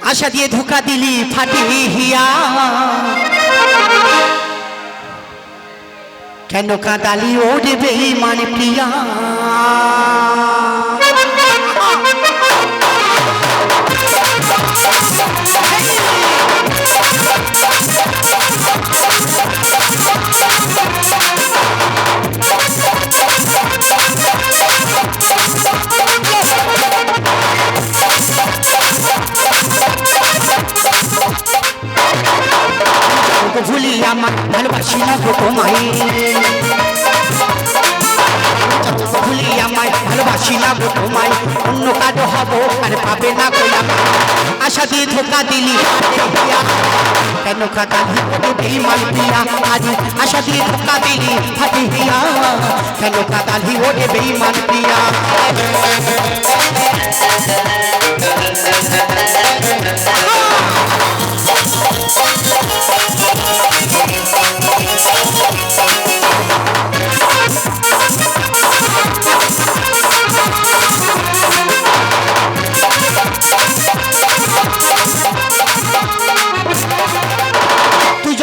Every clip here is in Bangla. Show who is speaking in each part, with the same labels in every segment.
Speaker 1: আশা দিয়ে ধোকা দিলি ফাটিয়া কেন কাঁদালি ওরে বেঈমান প্রিয়া ভুলি আমার ভালোবাসি না গো তোমায় ভুলি আমায় ভালোবাসি না গো তোমায় অন্য কাজও হবো আর পাবে না গো আশা দিয়ে ধোকা দিলি কেন কাঁদালি ওরে বেঈমান প্রিয়া আজ আশা দিয়ে ধোকা দিলি ফাটিয়া কেন কাঁদালি ওরে বেঈমান প্রিয়া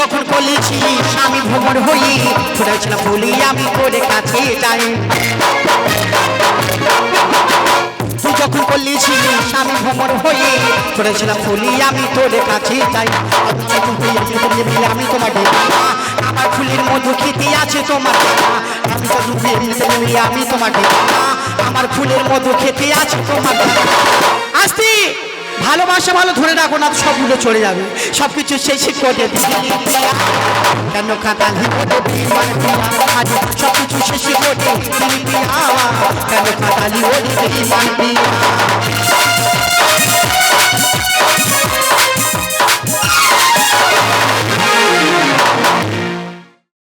Speaker 1: যখন বলেছিলি স্বামী ভ্রমণ হই ছুটেছিলাম বলি আমি তোরে কাছে যাই তুই যখন বলেছিলি স্বামী ভ্রমণ হই ছুটেছিলাম বলি আমি তোরে কাছে যাই আমি তোমাকে আমার ফুলের মধু খেতে আছে তোমার আমি তো আমি তোমাকে আমার ফুলের মধু খেতে আছে তোমার আসতে ভালোবাসা ভালো ধরে রাখো না সবগুলো চলে যাবে সবকিছু শেষ করে কেন কাঁদালি সবকিছু শেষ করে কেন কাঁদালি ওরে বেঈমান প্রিয়া